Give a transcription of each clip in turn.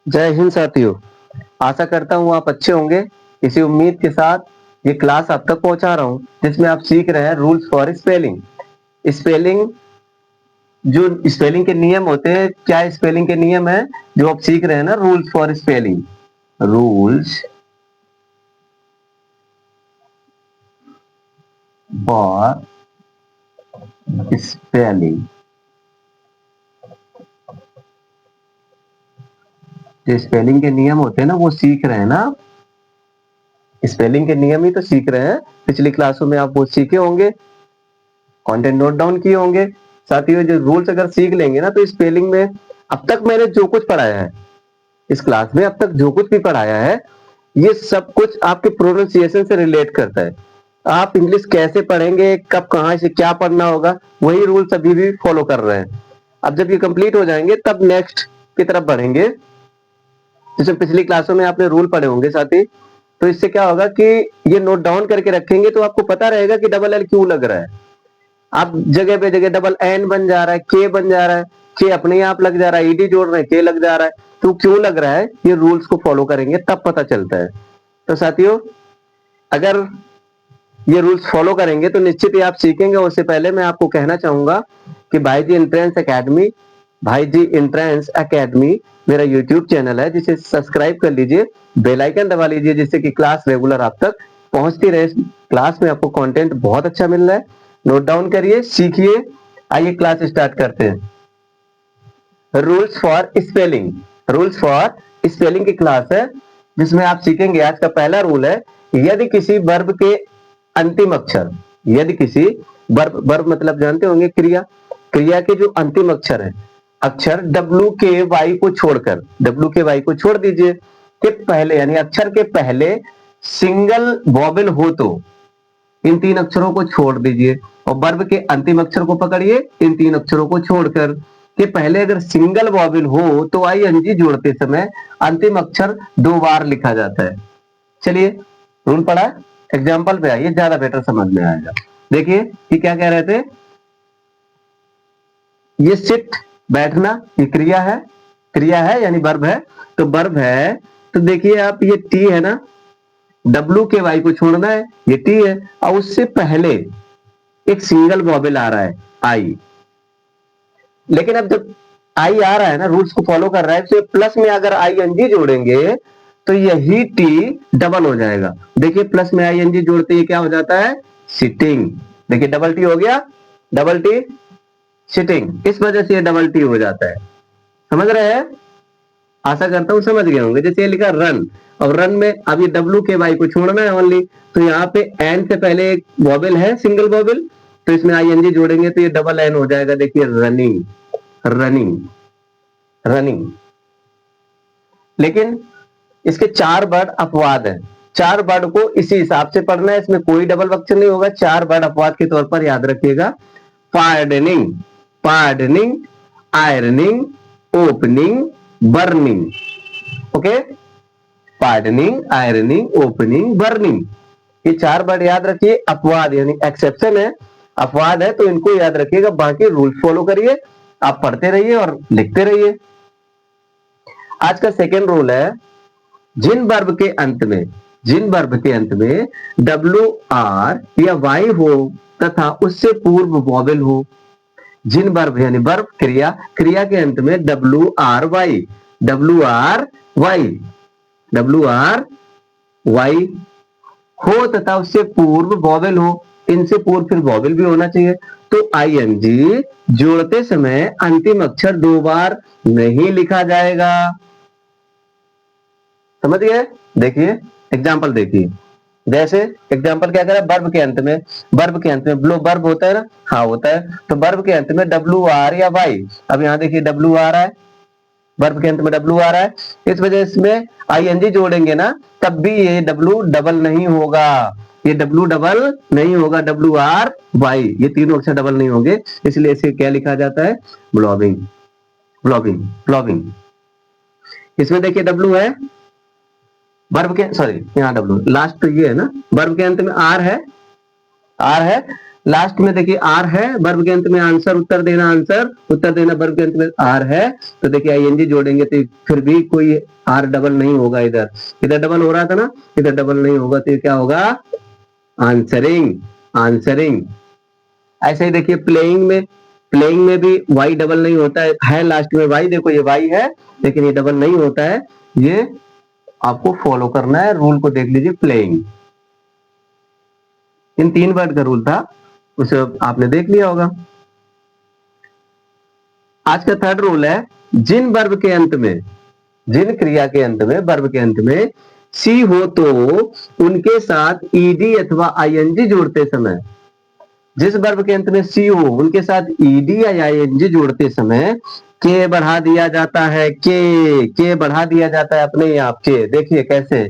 जय हिंद साथियों। आशा करता हूँ आप अच्छे होंगे। इसी उम्मीद के साथ ये क्लास आप तक पहुंचा रहा हूँ जिसमें आप सीख रहे हैं रूल्स फॉर स्पेलिंग। स्पेलिंग, जो स्पेलिंग के नियम होते हैं, क्या स्पेलिंग के नियम है जो आप सीख रहे हैं ना, rules for spelling. Rules for spelling, जो स्पेलिंग के नियम होते हैं ना वो सीख रहे हैं ना। स्पेलिंग के नियम ही तो सीख रहे हैं। पिछली क्लासों में आप वो सीखे होंगे, कंटेंट नोट डाउन किए होंगे। साथियों, जो रूल्स अगर सीख लेंगे ना तो स्पेलिंग में अब तक मैंने जो कुछ पढ़ाया है इस क्लास में, अब तक जो कुछ भी पढ़ाया है, ये सब कुछ आपके प्रोनाउंसिएशन से रिलेट करता है। आप इंग्लिश कैसे पढ़ेंगे, कब कहां से क्या पढ़ना होगा, वही रूल्स अभी भी फॉलो कर रहे हैं। अब जब ये कंप्लीट हो जाएंगे तब नेक्स्ट की तरफ बढ़ेंगे। जैसे पिछली क्लासों में आपने रूल पढ़े होंगे साथी, तो इससे क्या होगा कि ये नोट डाउन करके रखेंगे तो आपको पता रहेगा कि डबल एल क्यों लग रहा है। आप जगह पे जगह डबल एन बन जा रहा है, के बन जा रहा है, के अपने आप लग जा रहा है, ईडी जोड़ रहे हैं, के लग जा रहा है। तो क्यों लग रहा है, ये रूल्स को फॉलो करेंगे तब पता चलता है। तो साथियों, अगर ये रूल्स फॉलो करेंगे तो निश्चित ही आप सीखेंगे। उससे पहले मैं आपको कहना चाहूंगा कि भाई जी एंट्रेंस एकेडमी मेरा यूट्यूब चैनल है, जिसे सब्सक्राइब कर लीजिए, बेल आइकन दबा लीजिए, जिससे कि क्लास रेगुलर आप तक पहुंचती रहे। क्लास में आपको कंटेंट बहुत अच्छा मिल रहा है, नोट डाउन करिए, सीखिए। आइए क्लास स्टार्ट करते हैं। Rules for spelling, rules for spelling की क्लास है जिसमें आप सीखेंगे। आज का पहला रूल है, यदि किसी वर्ब के अंतिम अक्षर, यदि किसी वर्ब, वर्ब मतलब जानते होंगे क्रिया, क्रिया के जो अंतिम अक्षर है, अक्षर डब्ल्यू के वाई को छोड़कर, डब्ल्यू के वाई को छोड़ दीजिए, के पहले यानी अक्षर के पहले सिंगल वॉवेल हो तो इन तीन अक्षरों को छोड़ दीजिए, और वर्ब के अंतिम अक्षर को पकड़िए इन तीन अक्षरों को छोड़कर। के पहले अगर सिंगल वॉवेल हो तो आईएनजी जोड़ते समय अंतिम अक्षर दो बार लिखा जाता है। चलिए रूल पढ़ा, एग्जाम्पल पे आइए, ज्यादा बेटर समझ में आएगा। देखिए कि क्या कह रहे थे। ये सिट, बैठना, ये क्रिया है यानी वर्ब है। तो वर्ब है तो देखिए आप, ये टी है ना, डब्ल्यू के वाई को छोड़ना है, ये टी है, और उससे पहले एक सिंगल वॉवेल आ रहा है, आई। लेकिन अब जब आई आ रहा है ना, रूल्स को फॉलो कर रहा है, तो प्लस में अगर आई एन जी जोड़ेंगे तो यही टी डबल हो जाएगा। देखिए प्लस में आई एन जी जोड़ते ही क्या हो जाता है, सिटिंग। देखिए डबल टी हो गया, डबल टी सिटिंग, इस वजह से ये डबल टी हो जाता है। समझ रहे हैं? आशा करता हूं समझ गए होंगे। जैसे ये लिखा रन, और रन में अब ये डब्ल्यू के वाई को छोड़ना है ओनली, तो यहाँ पे एन से पहले एक वॉवेल है, सिंगल वॉवेल, तो इसमें आई एन जी जोड़ेंगे तो ये डबल एन हो जाएगा। देखिए रनिंग, रनिंग, रनिंग। लेकिन इसके चार वर्ड अपवाद है, चार वर्ड को इसी हिसाब से पढ़ना है, इसमें कोई डबल अक्षर नहीं होगा। चार वर्ड अपवाद के तौर पर याद रखिएगा। Pardoning, pardoning, ironing, opening, burning. Okay, pardoning, ironing, opening, burning, ये चार वर्ड याद रखिए। अपवाद यानी एक्सेप्शन है, अपवाद है, तो इनको याद रखिएगा। बाकी रूल फॉलो करिए, आप पढ़ते रहिए और लिखते रहिए। आज का सेकेंड रूल है, जिन वर्ब के अंत में, जिन वर्ब के अंत में डब्ल्यू आर या वाई हो तथा उससे पूर्व वॉवेल हो, जिन वर्ब यानी वर्ब क्रिया, क्रिया के अंत में W R Y, W R Y, W R Y हो तथा उससे पूर्व वॉवेल हो, इनसे पूर्व फिर वॉवेल भी होना चाहिए, तो आईएनजी जोड़ते समय अंतिम अक्षर दो बार नहीं लिखा जाएगा। समझ गए? देखिए एग्जाम्पल देखिए। जैसे एग्जाम्पल क्या करें, वर्ब के अंत में, वर्ब के अंत में ब्लो वर्ब होता है ना, हाँ होता है, तो वर्ब के अंत में डब्ल्यू आर या वाई, अब यहाँ देखिए डब्ल्यू आ रहा है, वर्ब के अंत में डब्ल्यू आ रहा है, इस वजह से इसमें आईएनजी जोड़ेंगे ना तब भी ये डब्ल्यू डबल नहीं होगा, ये डब्ल्यू डबल नहीं होगा, डब्ल्यू आर वाई ये तीनों अक्षर डबल नहीं होंगे, इसलिए इसे क्या लिखा जाता है, ब्लॉबिंग, ब्लॉबिंग, ब्लॉबिंग। इसमें देखिए डब्ल्यू है, वर्ब के, सॉरी यहाँ डब्ल्यू लास्ट, तो ये है ना, वर्ब के अंत में आर है, आर है, लास्ट में देखिए आर है, वर्ब के अंत में आंसर, उत्तर देना आंसर, उत्तर देना वर्ब के अंत में आर है, तो देखिए आईएनजी जोड़ेंगे तो फिर भी कोई आर डबल नहीं होगा, इधर इधर डबल हो रहा था ना, इधर डबल नहीं होगा, तो ये क्या होगा, आंसरिंग, आंसरिंग। ऐसे ही देखिए प्लेइंग में, प्लेइंग में भी वाई डबल नहीं होता है लास्ट में वाई, देखो ये वाई है लेकिन ये डबल नहीं होता है, ये आपको फॉलो करना है रूल को, देख लीजिए प्लेइंग। इन 3 वर्ड का रूल था, उसे आपने देख लिया होगा। आज का थर्ड रूल है, जिन वर्ब के अंत में, जिन क्रिया के अंत में, वर्ब के अंत में सी हो तो उनके साथ ईडी अथवा आईएनजी जोड़ते समय, जिस वर्ब के अंत में सी हो उनके साथ ईडी या आईएनजी जोड़ते समय के बढ़ा दिया जाता है, के बढ़ा दिया जाता है अपने आप के। देखिए कैसे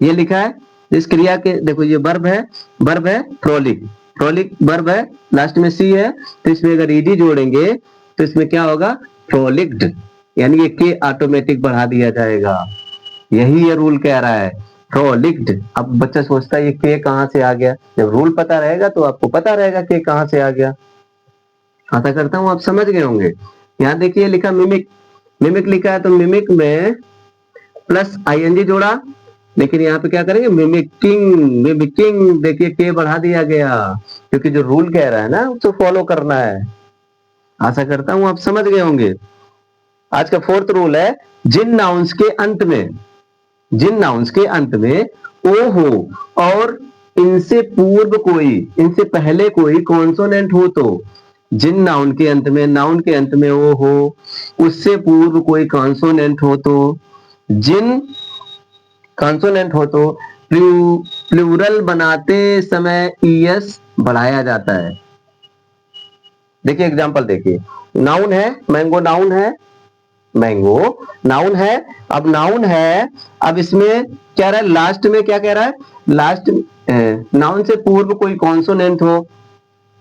ये लिखा है, इस क्रिया के देखो ये वर्ब है, वर्ब है फ्रोलिक, फ्रोलिक वर्ब है, लास्ट में सी है, तो इसमें अगर ईडी जोड़ेंगे तो इसमें क्या होगा, फ्रोलिक्ड, यानी ये के ऑटोमेटिक बढ़ा दिया जाएगा। यही ये रूल कह रहा है, फ्रोलिक्ड। अब बच्चा सोचता है ये के कहां से आ गया, जब रूल पता रहेगा तो आपको पता रहेगा के कहां से आ गया। आशा करता हूं आप समझ गए होंगे। यहाँ देखिए लिखा मिमिक, मिमिक लिखा है, तो मिमिक में प्लस आईएनजी जोड़ा, लेकिन यहाँ पे क्या करेंगे, मिमिकिंग, मिमिकिंग, देखिए के बढ़ा दिया गया, क्योंकि जो रूल कह रहा है ना उसको फॉलो करना है। आशा करता हूं आप समझ गए होंगे। आज का फोर्थ रूल है, जिन नाउन्स के अंत में, जिन नाउन्स के अंत में ओ हो और इनसे पूर्व कोई, इनसे पहले कोई कॉन्सोनेंट हो, तो जिन नाउन के अंत में, नाउन के अंत में ओ हो, उससे पूर्व कोई कॉन्सोनेंट हो, तो जिन कॉन्सोनेंट हो तो प्लूरल बनाते समय ईएस बढ़ाया जाता है। देखिए एग्जांपल देखिए, नाउन है मैंगो, नाउन है मैंगो, नाउन है, अब नाउन है, अब इसमें क्या रहा है, लास्ट में क्या कह रहा है, लास्ट नाउन से पूर्व कोई कॉन्सोनेंट हो।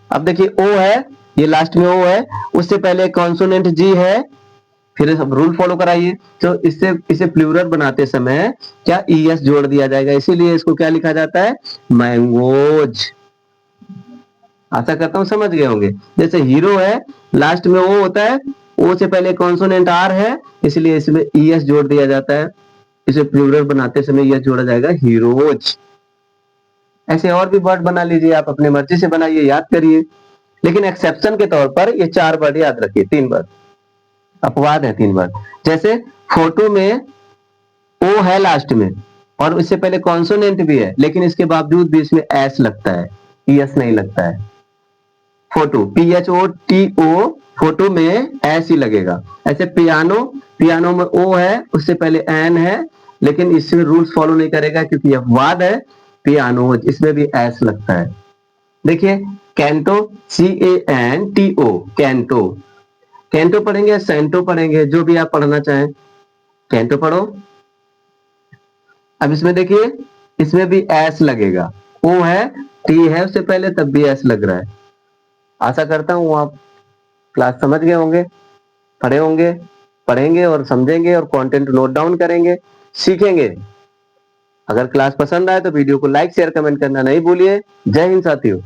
अब देखिए ओ है, ये लास्ट में ओ है, उससे पहले कॉन्सोनेंट जी है, फिर सब रूल फॉलो कराइए, तो इससे इसे प्लूरल बनाते समय क्या ईएस जोड़ दिया जाएगा, इसीलिए इसको क्या लिखा जाता है, मैंगोज। आशा करता हूं समझ गए होंगे। जैसे हीरो है, लास्ट में ओ होता है, ओ से पहले कॉन्सोनेंट आर है, इसलिए इसमें ईएस जोड़ दिया जाता है, इसे प्लूरल बनाते समय ईएस जोड़ा जाएगा, हीरोज। ऐसे और भी वर्ड बना लीजिए, आप अपनी मर्जी से बनाइए, याद करिए, लेकिन एक्सेप्शन के तौर पर ये 4 वर्ड याद रखिए, 3 वर्ड अपवाद है, 3 वर्ड। जैसे फोटो में ओ है लास्ट में और इससे पहले कॉन्सोनेंट भी है, लेकिन इसके बावजूद भी इसमें एस लगता है, ईएस नहीं लगता है। फोटो PHOTO, फोटो में एस ही लगेगा। ऐसे पियानो, पियानो में ओ है, उससे पहले एन है, लेकिन इसमें रूल्स फॉलो नहीं करेगा क्योंकि अपवाद है, पियानो, इसमें भी एस लगता है। देखिए कैंटो, CANTO, कैंटो, कैंटो पढ़ेंगे, सेंटो पढ़ेंगे, जो भी आप पढ़ना चाहें, कैंटो पढ़ो। अब इसमें देखिए, इसमें भी एस लगेगा, ओ है, टी है उससे पहले, तब भी एस लग रहा है। आशा करता हूं आप क्लास समझ गए होंगे, पढ़े होंगे, पढ़ेंगे और समझेंगे और कंटेंट नोट डाउन करेंगे, सीखेंगे। अगर क्लास पसंद आए तो वीडियो को लाइक शेयर कमेंट करना नहीं भूलिए। जय हिंद साथियों।